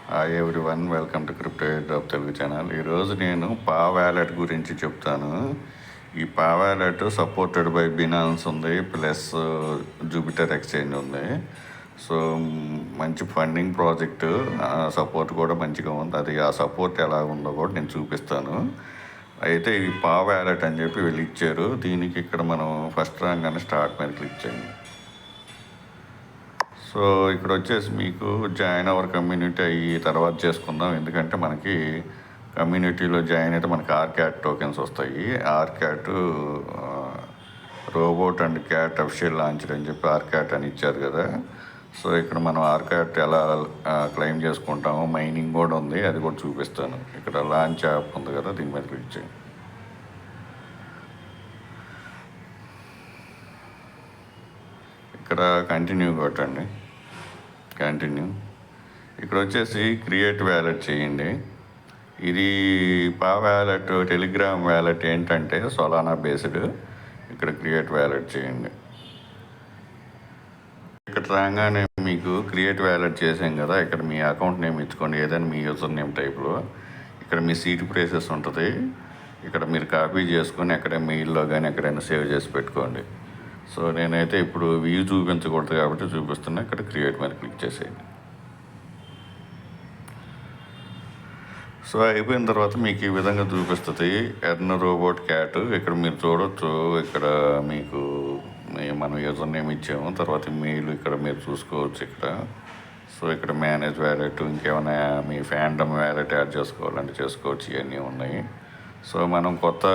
Hi everyone, welcome to crypto airdrop Telugu channel. ఈరోజు నేను పా వ్యాలెట్ గురించి చెప్తాను. ఈ పా వ్యాలెట్ సపోర్టెడ్ బై బినాన్స్ ఉంది, ప్లస్ జూపిటర్ ఎక్స్చేంజ్ ఉంది. సో మంచి ఫండింగ్ ప్రాజెక్టు, సపోర్ట్ కూడా మంచిగా ఉంది. అది ఆ సపోర్ట్ ఎలా ఉందో కూడా నేను చూపిస్తాను. అయితే ఈ పా వ్యాలెట్ అని చెప్పి వీళ్ళు ఇచ్చారు. దీనికి ఇక్కడ మనం ఫస్ట్ రాగానే స్టార్ట్ మీద క్లిక్ చేయండి. సో ఇక్కడ వచ్చేసి మీకు జాయిన్ అవర్ కమ్యూనిటీ అయ్యి తర్వాత చేసుకుందాం. ఎందుకంటే మనకి కమ్యూనిటీలో జాయిన్ అయితే మనకి ఆర్క్యాట్ టోకెన్స్ వస్తాయి. Arcat robot and cat official launch అని చెప్పి ఆర్క్యాట్ అని ఇచ్చారు కదా. సో ఇక్కడ మనం ఆర్క్యాట్ ఎలా క్లెయిమ్ చేసుకుంటాము, మైనింగ్ కూడా ఉంది, అది కూడా చూపిస్తాను. ఇక్కడ లాంచ్ యాప్ ఉంది కదా, దీని మీద క్లిక్ చేయండి. ఇక్కడ కంటిన్యూ కొట్టండి. కంటిన్యూ. ఇక్కడ వచ్చేసి క్రియేట్ వ్యాలెట్ చేయండి. ఇది పా వ్యాలెట్ టెలిగ్రామ్ వ్యాలెట్ ఏంటంటే సోలానా బేస్డ్. ఇక్కడ క్రియేట్ వ్యాలెట్ చేయండి. ఇక్కడ రాగానే మీకు క్రియేట్ వ్యాలెట్ చేసాం కదా, ఇక్కడ మీ అకౌంట్ నేమ్ ఇచ్చుకోండి, ఏదైనా మీ యూజర్ నేమ్ టైప్లో. ఇక్కడ మీ సీట్ ప్లేసెస్ ఉంటుంది, ఇక్కడ మీరు కాపీ చేసుకొని ఎక్కడ మెయిల్లో కానీ ఎక్కడైనా సేవ్ చేసి పెట్టుకోండి. సో నేనైతే ఇప్పుడు వ్యూ చూపించకూడదు కాబట్టి చూపిస్తున్నా. ఇక్కడ క్రియేట్ మీద క్లిక్ చేసేయండి. సో అయిపోయిన తర్వాత మీకు ఈ విధంగా చూపిస్తుంది ఎర్న్ రోబోట్ క్యాట్. ఇక్కడ మీరు చూడొచ్చు, ఇక్కడ మీకు మనం యూజర్ నేమ్ ఇచ్చాము, తర్వాత మెయిల్ ఇక్కడ మీరు చూసుకోవచ్చు. ఇక్కడ సో ఇక్కడ మేనేజ్ వ్యాలెట్, ఇంకేమైనా మీ ఫ్యాండమ్ వ్యాలెట్ యాడ్ చేసుకోవాలంటే చేసుకోవచ్చు, ఇవన్నీ ఉన్నాయి. సో మనం కొత్త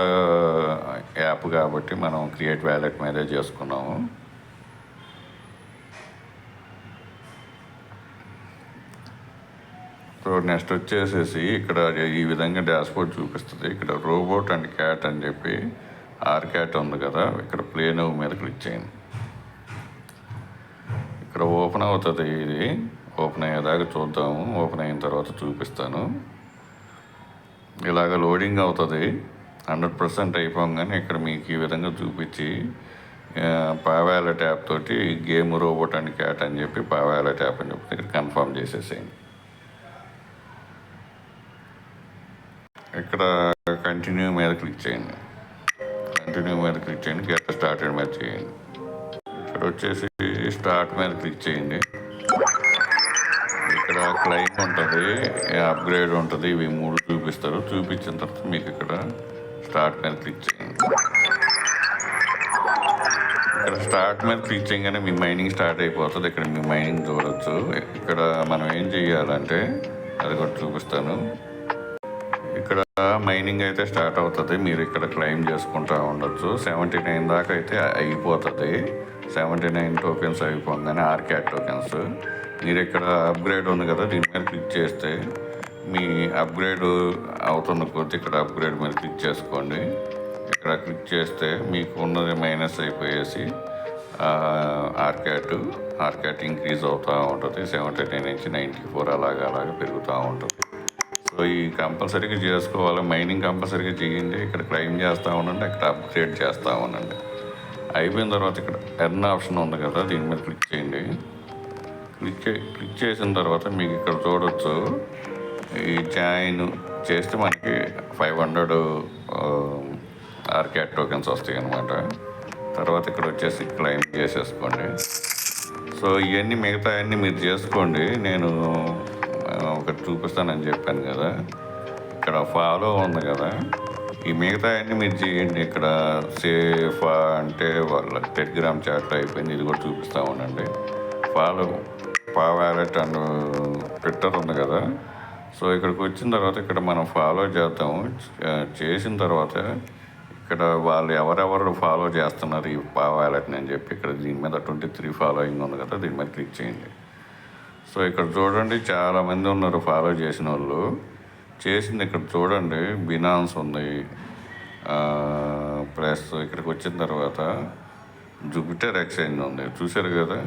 యాప్ కాబట్టి మనం క్రియేట్ వ్యాలెట్ మీదే చేసుకున్నాము. సో నెక్స్ట్ వచ్చేసేసి ఇక్కడ ఈ విధంగా డాష్బోర్డ్ చూపిస్తుంది. ఇక్కడ రోబోట్ అండ్ క్యాట్ అని చెప్పి ఆర్క్యాట్ ఉంది కదా, ఇక్కడ ప్లే నౌ మీద క్లిక్ చేయండి. ఇక్కడ ఓపెన్ అవుతుంది. ఇది ఓపెన్ అయ్యేదాకా చూద్దాము. ఓపెన్ అయిన తర్వాత చూపిస్తాను. ఇలాగ లోడింగ్ అవుతుంది. 100% అయిపోగానే ఇక్కడ మీకు ఈ విధంగా చూపించి పా వ్యాలెట్ యాప్ తోటి గేమ్ రోబోట్ అండ్ క్యాట్ అని చెప్పి పా వ్యాలెట్ యాప్ అని చెప్పి ఇక్కడ కన్ఫర్మ్ చేసేసేయండి. ఇక్కడ కంటిన్యూ మీద క్లిక్ చేయండి. కంటిన్యూ మీద క్లిక్ చేయండి. గెట్ స్టార్టెడ్ మీద చేయండి. ఇక్కడ వచ్చేసి స్టార్ట్ మీద క్లిక్ చేయండి. ఇక్కడ క్లైమ్ ఉంటుంది, అప్గ్రేడ్ ఉంటుంది, ఇవి 3 చూపిస్తారు. చూపించిన తర్వాత మీకు ఇక్కడ స్టార్ట్ మీద క్లిక్ చేయండి. ఇక్కడ స్టార్ట్ మీద క్లిక్ చేయగానే మీ మైనింగ్ స్టార్ట్ అయిపోతుంది. ఇక్కడ మీ మైనింగ్ చూడవచ్చు. ఇక్కడ మనం ఏం చేయాలంటే అది కూడా చూపిస్తాను. ఇక్కడ మైనింగ్ అయితే స్టార్ట్ అవుతుంది. మీరు ఇక్కడ క్లెయిమ్ చేసుకుంటూ ఉండొచ్చు. 79 దాకా అయితే అయిపోతుంది. 79 టోకెన్స్ అయిపోగానే ఆర్క్యాట్ టోకెన్స్ మీరు ఇక్కడ అప్గ్రేడ్ ఉంది కదా, దీని మీద క్లిక్ చేస్తే మీ అప్గ్రేడ్ అవుతున్న కొద్ది ఇక్కడ అప్గ్రేడ్ మీద క్లిక్ చేసుకోండి. ఇక్కడ క్లిక్ చేస్తే మీకు ఉన్నది మైనస్ అయిపోయేసి ఆర్క్యాట్ ఇంక్రీజ్ అవుతూ ఉంటుంది. 79 నుంచి 94 అలాగా పెరుగుతూ ఉంటుంది. సో ఈ కంపల్సరీగా చేసుకోవాలి. మైనింగ్ కంపల్సరీగా చేయండి. ఇక్కడ క్లెయిమ్ చేస్తూ ఉండండి, ఇక్కడ అప్గ్రేడ్ చేస్తూ ఉండండి. అయిపోయిన తర్వాత ఇక్కడ ఎర్న్ ఆప్షన్ ఉంది కదా, దీని మీద క్లిక్ చేయండి. క్లిక్ చేసిన తర్వాత మీకు ఇక్కడ చూడవచ్చు, ఈ జాయిన్ చేస్తే మనకి 500 ఆర్క్యాట్ టోకెన్స్ వస్తాయి అన్నమాట. తర్వాత ఇక్కడ వచ్చేసి క్లెయిమ్ చేసేసుకోండి. సో ఇవన్నీ మిగతా అన్నీ మీరు చేసుకోండి. నేను ఒకటి చూపిస్తానని చెప్పాను కదా, ఇక్కడ ఫాలో ఉంది కదా, ఈ మిగతా అన్నీ మీరు చేయండి. ఇక్కడ సేఫా అంటే వాళ్ళ టెలిగ్రామ్ చాట్ అయిపోయింది, ఇది కూడా చూపిస్తూ ఉండండి. ఫాలో పా వ్యాలెట్ అండ్ ట్విట్టర్ ఉంది కదా. సో ఇక్కడికి వచ్చిన తర్వాత ఇక్కడ మనం ఫాలో చేద్దాము. చేసిన తర్వాత ఇక్కడ వాళ్ళు ఎవరెవరు ఫాలో చేస్తున్నారు ఈ పా వ్యాలెట్ని అని చెప్పి ఇక్కడ దీని మీద 23 ఫాలోయింగ్ ఉంది కదా, దీని మీద క్లిక్ చేయండి. సో ఇక్కడ చూడండి, చాలామంది ఉన్నారు ఫాలో చేసిన వాళ్ళు. చేసింది ఇక్కడ చూడండి, బినాన్స్ ఉంది, ప్లస్ ఇక్కడికి వచ్చిన తర్వాత జూపిటర్ ఎక్స్చేంజ్ ఉంది, చూశారు కదా.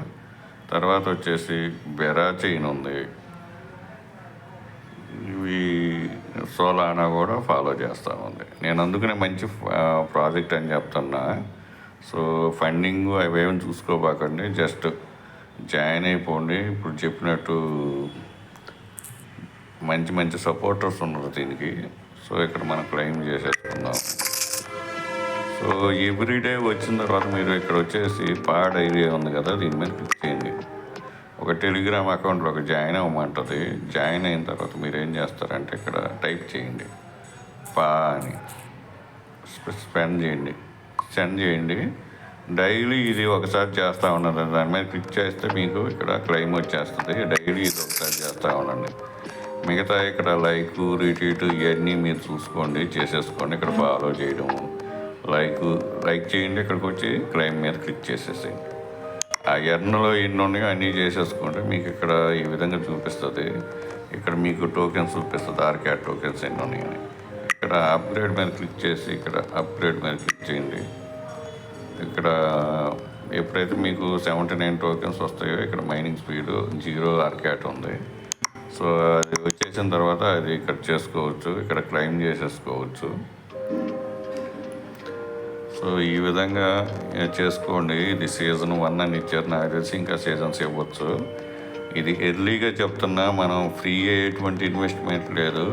తర్వాత వచ్చేసి బెరా చైన్ ఉంది, ఇవి సోలానా కూడా ఫాలో చేస్తూ ఉంది. నేను అందుకనే మంచి ప్రాజెక్ట్ అని చెప్తున్నా. సో ఫండింగ్ అవేమి చూసుకోబాకండి, జస్ట్ జాయిన్ అయిపోండి. ఇప్పుడు చెప్పినట్టు మంచి మంచి సపోర్టర్స్ ఉన్నారు దీనికి. సో ఇక్కడ మనం క్లెయిమ్ చేసేసుకుందాం. సో ఎవ్రీడే వచ్చిన తర్వాత మీరు ఇక్కడ వచ్చేసి పా డైరీ ఉంది కదా, దీని మీద క్లిక్ చేయండి. ఒక టెలిగ్రామ్ అకౌంట్లోకి జాయిన్ అవ్వమంటుంది. జాయిన్ అయిన తర్వాత మీరు ఏం చేస్తారంటే ఇక్కడ టైప్ చేయండి పా అని, సెండ్ చేయండి. డైలీ ఇది ఒకసారి చేస్తూ ఉండండి. దాని మీద క్లిక్ చేస్తే మీకు ఇక్కడ క్లెయిమ్ వచ్చేస్తుంది. డైలీ ఇది ఒకసారి చేస్తూ ఉండండి. మిగతా ఇక్కడ లైక్ రీట్వీట్ ఇవన్నీ మీరు చూసుకోండి, చేసేసుకోండి. ఇక్కడ ఫాలో చేయడము, లైక్ చేయండి. ఇక్కడికి వచ్చి క్లెయిమ్ మీద క్లిక్ చేసేసేయండి. ఆ ఎర్న్లో ఎన్ని ఉన్నాయో అన్నీ చేసేసుకుంటే మీకు ఇక్కడ ఈ విధంగా చూపిస్తుంది. ఇక్కడ మీకు టోకెన్స్ చూపిస్తుంది, ఆర్క్యాట్ టోకెన్స్ ఎన్ని ఉన్నాయని. ఇక్కడ అప్గ్రేడ్ మీద క్లిక్ చేసి ఇక్కడ అప్గ్రేడ్ మీద క్లిక్ చేయండి. ఇక్కడ ఎప్పుడైతే మీకు 79 టోకెన్స్ వస్తాయో ఇక్కడ మైనింగ్ స్పీడ్ 0 ఆర్క్యాట్ ఉంది. సో అది వచ్చేసిన తర్వాత అది ఇక్కడ చేసుకోవచ్చు, ఇక్కడ క్లెయిమ్ చేసేసుకోవచ్చు. సో ఈ విధంగా చేసుకోండి. ఇది సీజన్ 1 అని ఇచ్చారు, నాకు తెలిసి ఇంకా సీజన్స్ ఇవ్వచ్చు. ఇది ఎర్లీగా చెప్తున్నా, మనం ఫ్రీ ఎటువంటి ఇన్వెస్ట్మెంట్ లేదు,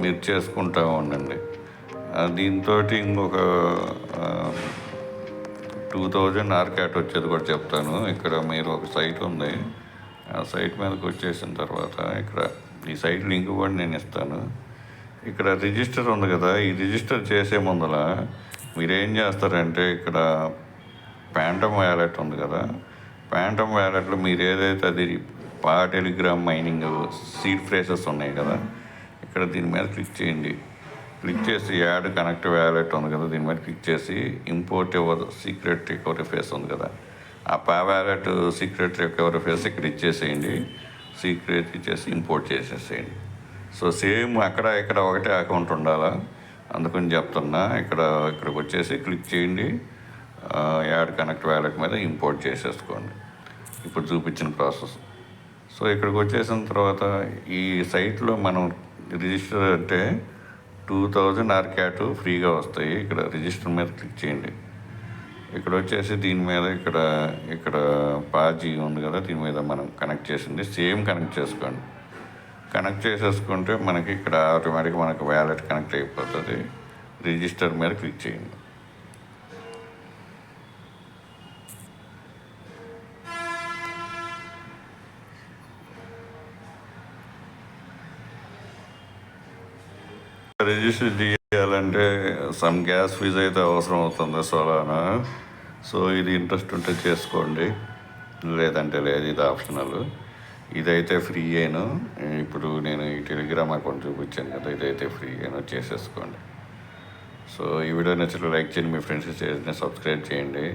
మీరు చేసుకుంటూ ఉండండి. దీంతో ఇంకొక 2000 ఆర్క్యాట్ వచ్చేది కూడా చెప్తాను. ఇక్కడ మీరు ఒక సైట్ ఉంది, ఆ సైట్ మీదకి వచ్చేసిన తర్వాత ఇక్కడ ఈ సైట్ లింక్ కూడా నేను ఇస్తాను. ఇక్కడ రిజిస్టర్ ఉంది కదా, ఈ రిజిస్టర్ చేసే ముందర మీరేం చేస్తారంటే ఇక్కడ ప్యాంటమ్ వ్యాలెట్ ఉంది కదా, ప్యాంటమ్ వ్యాలెట్లో మీరు ఏదైతే అది పా టెలిగ్రామ్ మైనింగ్ సీడ్ ఫ్రేసెస్ ఉన్నాయి కదా, ఇక్కడ దీని మీద క్లిక్ చేయండి. క్లిక్ చేసి యాడ్ కనెక్ట్ వ్యాలెట్ ఉంది కదా, దీని మీద క్లిక్ చేసి import your secret recovery face ఉంది కదా, ఆ పా వ్యాలెట్ సీక్రెట్ రికవరీ ఫేస్ ఇక్కడ ఇచ్చేసేయండి. సీక్రెట్ ఇచ్చేసి ఇంపోర్ట్ చేసేసేయండి. సో సేమ్ అక్కడ ఇక్కడ ఒకటే అకౌంట్ ఉండాలా, అందుకని చెప్తున్నా. ఇక్కడికి వచ్చేసి క్లిక్ చేయండి, యాడ్ కనెక్ట్ వ్యాలెట్ మీద ఇంపోర్ట్ చేసేసుకోండి. ఇప్పుడు చూపించిన ప్రాసెస్. సో ఇక్కడికి వచ్చేసిన తర్వాత ఈ సైట్లో మనం రిజిస్టర్ అంటే 2000 ఆర్క్యాట్ ఫ్రీగా వస్తాయి. ఇక్కడ రిజిస్టర్ మీద క్లిక్ చేయండి. ఇక్కడ వచ్చేసి దీని మీద ఇక్కడ పాజీ ఉంది కదా, దీని మీద మనం కనెక్ట్ చేసింది సేమ్ కనెక్ట్ చేసుకోండి. కనెక్ట్ చేసేసుకుంటే మనకి ఇక్కడ ఆటోమేటిక్గా మనకు వ్యాలెట్ కనెక్ట్ అయిపోతుంది. రిజిస్టర్ మీద క్లిక్ చేయండి. రిజిస్టర్ చేయాలంటే సమ్ గ్యాస్ ఫీజు అయితే అవసరం అవుతుంది సోలానా. సో ఇది ఇంట్రెస్ట్ ఉంటే చేసుకోండి, లేదంటే లేదు, ఇది ఆప్షనల్. ఇదైతే ఫ్రీ అయినా. ఇప్పుడు నేను ఈ టెలిగ్రామ్ అకౌంట్ చూపించాను కదా, ఇదైతే ఫ్రీ అయినా, చేసేసుకోండి. సో ఈ వీడియో నచ్చితే లైక్ చేయండి, మీ ఫ్రెండ్స్ చేసి సబ్స్క్రైబ్ చేయండి.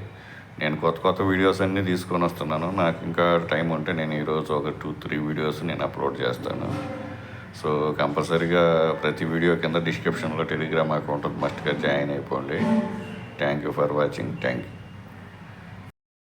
నేను కొత్త వీడియోస్ అన్నీ తీసుకొని వస్తున్నాను. నాకు ఇంకా టైం ఉంటే నేను ఈరోజు ఒక 2-3 వీడియోస్ నేను అప్లోడ్ చేస్తాను. సో కంపల్సరీగా ప్రతి వీడియో కింద డిస్క్రిప్షన్లో టెలిగ్రామ్ అకౌంట్ మస్ట్గా జాయిన్ అయిపోండి. Thank you for watching. Thank you.